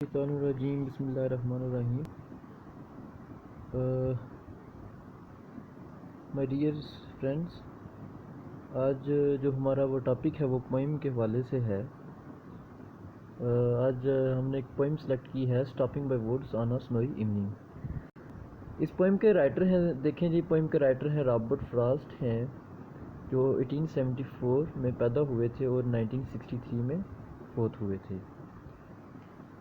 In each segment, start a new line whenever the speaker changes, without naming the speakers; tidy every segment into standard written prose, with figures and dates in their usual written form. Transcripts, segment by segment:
रजीम बिस्मिल्लाहिर्रहमानिर्रहीम। My dear friends, आज जो हमारा वो टॉपिक है वो पोइम के हवाले से है। आज हमने एक पोइम सेलेक्ट की है, stopping by woods on a snowy evening. इस पोइम के राइटर हैं, देखें जी, पोइम के राइटर हैं रॉबर्ट फ्रॉस्ट हैं, जो 1874 में पैदा हुए थे और 1963 में फौत हुए थे।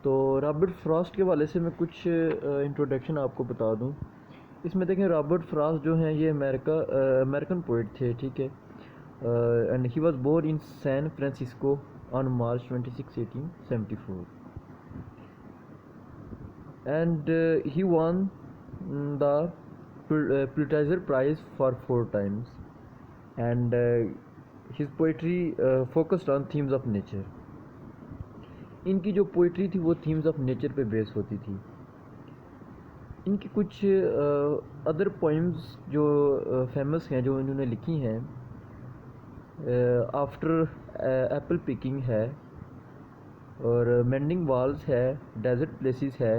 तो रॉबर्ट फ्रॉस्ट के हवाले से मैं कुछ इंट्रोडक्शन आपको बता दूं। इसमें देखें, रॉबर्ट फ्रॉस्ट जो हैं ये अमेरिकन पोइट थे, ठीक है। And he was born in San Francisco on March 26, 1874 and he won the Pulitzer Prize for 4 times, and his poetry focused on themes of nature. इनकी जो पोइट्री थी वो थीम्स ऑफ नेचर पे base होती थी। इनकी कुछ अदर पोइम्स जो फेमस हैं, जो इन्होंने लिखी हैं, आफ्टर एप्पल पिकिंग है, और मेंडिंग वॉल्स है, डेजर्ट प्लेसेस है।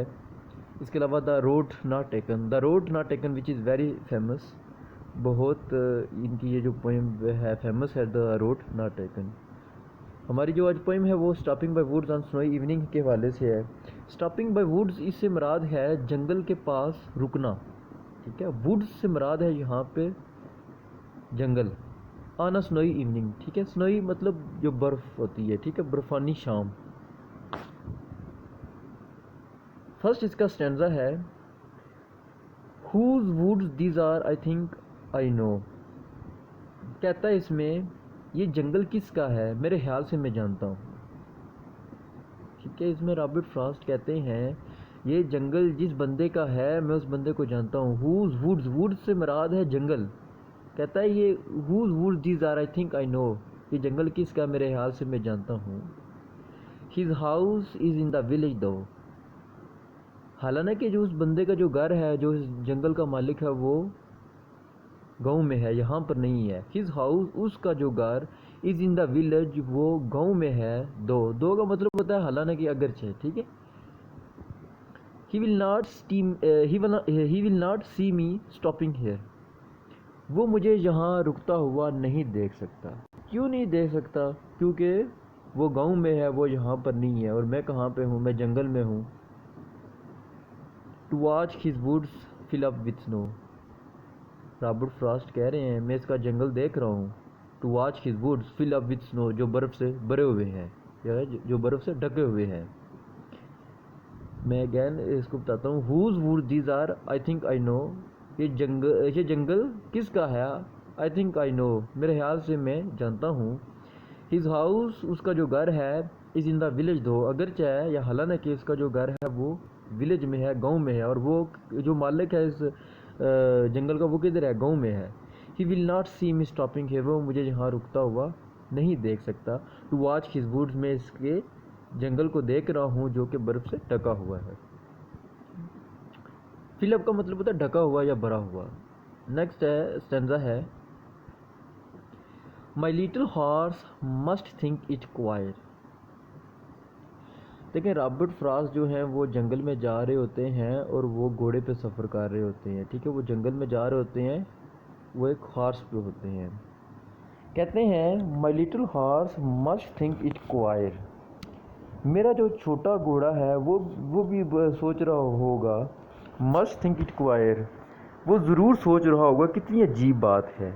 इसके अलावा the road not taken which is very famous. बहुत इनकी ये जो पोइम है फेमस है, द रोड नॉट टेकन। हमारी जो आज पोइम है वो stopping by woods on snowy evening के हवाले से है। स्टॉपिंग बाय वुड्स, इससे मुराद है जंगल के पास रुकना, ठीक है। वुड्स से मुराद है यहाँ पे जंगल। ऑन अ स्नोई इवनिंग, ठीक है। स्नोई मतलब जो बर्फ़ होती है, ठीक है, बर्फानी शाम। फर्स्ट इसका स्टैंजा है, whose woods these are I think I know. कहता है इसमें ये जंगल किसका है, मेरे ख्याल से मैं जानता हूँ, ठीक है। इसमें रॉबर्ट फ्रॉस्ट कहते हैं ये जंगल जिस बंदे का है मैं उस बंदे को जानता हूँ। हुज वुड्स, वुड्स से मुराद है जंगल। कहता है ये whose woods these are I think I know, ये जंगल किसका मेरे ख्याल से मैं जानता हूँ। His house is in the village though. हालांकि जो उस बंदे का जो घर है, जो इस जंगल का मालिक है, वो गांव में है, यहाँ पर नहीं है। हिज हाउस, उसका जो घर, इज़ इन द विलेज, वो गांव में है। दो का मतलब होता है हालांकि, अगरचे, ठीक है। He will not see me stopping here. वो मुझे यहाँ रुकता हुआ नहीं देख सकता। क्यों नहीं देख सकता? क्योंकि वो गांव में है, वो यहाँ पर नहीं है। और मैं कहाँ पे हूँ? मैं जंगल में हूँ। To watch his woods fill up with snow. Robert Frost कह रहे हैं मैं इसका जंगल देख रहा हूँ। To watch his woods fill up with snow, जो बर्फ़ से भरे हुए हैं, या जो बर्फ़ से ढके हुए हैं। मैं अगैन इसको बताता हूँ। Whose wood these are I think I know. ये जंगल किसका है? आई थिंक आई नो, मेरे ख्याल से मैं जानता हूँ। हिज हाउस, उसका जो घर है, इज़ इन द विलेज दो, अगरचे है या हालांकि इसका जो घर है वो विलेज में है, गांव में है। और वो जो मालिक है इस जंगल का, वो किधर है? गांव में है। He will not see me stopping है, वो मुझे यहाँ रुकता हुआ नहीं देख सकता। टू वॉच हिज वुड्स, में इसके जंगल को देख रहा हूँ जो कि बर्फ़ से ढका हुआ है। फिलअप का मतलब होता है ढका हुआ या भरा हुआ। नेक्स्ट है स्टेंजा है, my little horse must think it queer. देखें, रॉबर्ट फ्रॉस्ट जो हैं वो जंगल में जा रहे होते हैं और वो घोड़े पे सफ़र कर रहे होते हैं, ठीक है। वो जंगल में जा रहे होते हैं, वो एक हॉर्स पे होते हैं। कहते हैं my little horse must think it queer. मेरा जो छोटा घोड़ा है वो भी सोच रहा होगा, मस्ट थिंक इट क्वायर, वो ज़रूर सोच रहा होगा कितनी अजीब बात है।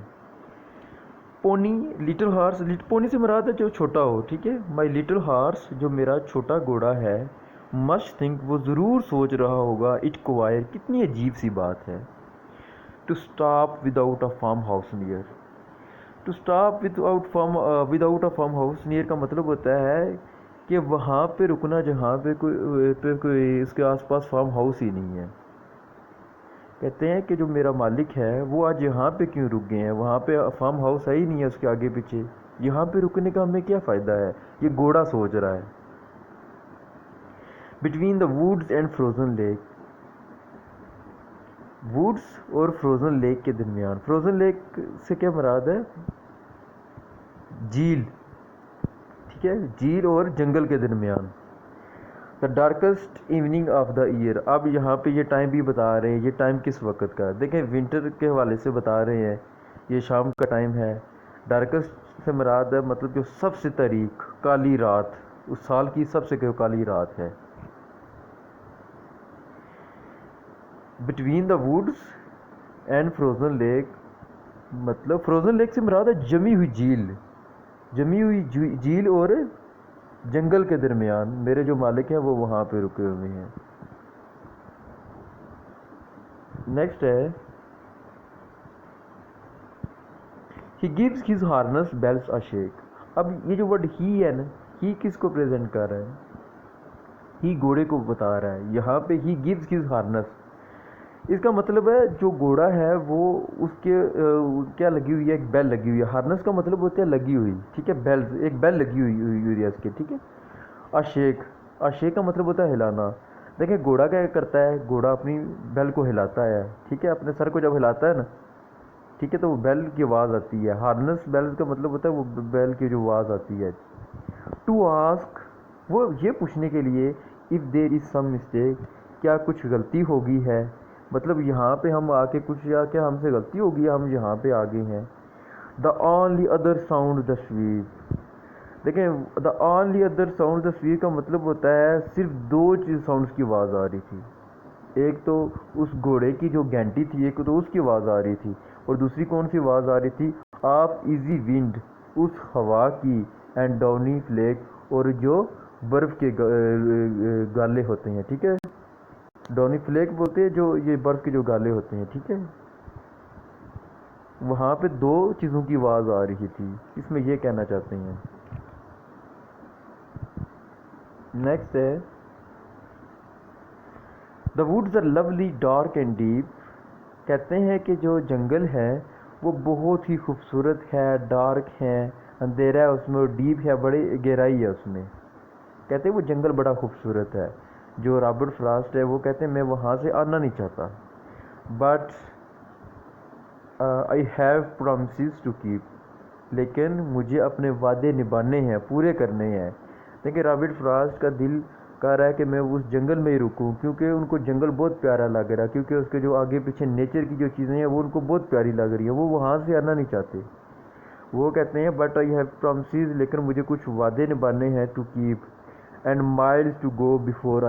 पोनी, लिटिल हॉर्स, पोनी से मुराद है जो छोटा हो, ठीक है। माई लिटिल हॉर्स, जो मेरा छोटा घोड़ा है, मस्ट थिंक, वो ज़रूर सोच रहा होगा, इट क्वायर, कितनी अजीब सी बात है। To stop without a farm house near. To stop without a farm house near का मतलब होता है कि वहाँ पे रुकना जहाँ पे कोई इसके आसपास फार्म हाउस ही नहीं है। कहते हैं कि जो मेरा मालिक है वो आज यहाँ पे क्यों रुक गए हैं, वहाँ पे फार्म हाउस है ही नहीं है उसके आगे पीछे, यहाँ पे रुकने का हमें क्या फ़ायदा है, ये घोड़ा सोच रहा है। Between the woods and frozen lake. Woods और फ्रोज़न लेक के दरमियान। फ्रोज़न लेक से क्या मुराद है? झील, ठीक है, झील और जंगल के दरमियान। The darkest evening of the year. अब यहाँ पे ये टाइम भी बता रहे हैं, ये टाइम किस वक्त का है। देखें विंटर के हवाले से बता रहे हैं, ये शाम का टाइम है। डार्केस्ट से मुराद है मतलब जो सबसे तारीख काली रात, उस साल की सबसे काली रात है। Between the woods and frozen lake, मतलब फ्रोजन लेक से मुराद है जमी हुई झील, जमी हुई झील और जंगल के दरमियान मेरे जो मालिक हैं वो वहाँ पे रुके हुए हैं। नेक्स्ट है he gives his harness bells a shake. अब ये जो वर्ड ही है ना, ही किसको प्रेजेंट कर रहा है, ही घोड़े को बता रहा है। यहाँ पे ही गिव्स हिज हार्नेस, इसका मतलब है जो घोड़ा है वो उसके क्या लगी हुई है, एक बेल लगी हुई है। हार्नेस का मतलब होता है लगी हुई, ठीक है, बेल, एक बेल लगी हुई है इसके, ठीक है। अशेक, अशेक का मतलब होता है हिलाना। देखिए घोड़ा क्या करता है, घोड़ा अपनी बेल को हिलाता है, ठीक है, अपने सर को जब हिलाता है ना, ठीक है, तो वो बेल की आवाज़ आती है। हार्नेस बेल का मतलब होता है वो बेल की जो आवाज़ आती है। टू आस्क, वो ये पूछने के लिए, if there is some mistake, क्या कुछ गलती होगी है, मतलब यहाँ पे हम आके कुछ, या क्या हमसे गलती होगी, हम यहाँ पे आ गए हैं। The only other sound the sweep, देखें the only other sound the sweep का मतलब होता है सिर्फ दो चीज़ साउंड्स की आवाज़ आ रही थी। एक तो उस घोड़े की जो घंटी थी, एक तो उसकी आवाज़ आ रही थी, और दूसरी कौन सी आवाज़ आ रही थी, आप इजी विंड, उस हवा की, एंड डाउनी फ्लेक, और जो बर्फ़ के गाले होते हैं, ठीक है, डाउनी फ्लेक बोलते हैं जो ये बर्फ़ के जो गाले होते हैं, ठीक है। वहाँ पे दो चीज़ों की आवाज़ आ रही थी, इसमें ये कहना चाहते हैं। नेक्स्ट है the woods are lovely dark and deep, कहते हैं कि जो जंगल है वो बहुत ही खूबसूरत है, डार्क है, अंधेरा है उसमें, और डीप है, बड़ी गहराई है उसमें। कहते हैं वो जंगल बड़ा खूबसूरत है। जो रॉबर्ट फ्रॉस्ट है वो कहते हैं मैं वहाँ से आना नहीं चाहता, but I have promises to keep, लेकिन मुझे अपने वादे निभाने हैं, पूरे करने हैं। देखिए रॉबर्ट फ्रॉस्ट का दिल कह रहा है कि मैं उस जंगल में ही रुकूं, क्योंकि उनको जंगल बहुत प्यारा लग रहा है, क्योंकि उसके जो आगे पीछे नेचर की जो चीज़ें हैं वो उनको बहुत प्यारी लग रही है, वो वहाँ से आना नहीं चाहते। वो कहते हैं बट आई हैव प्रॉमिसेस, लेकिन मुझे कुछ वादे निभाने हैं, to keep, and miles to go before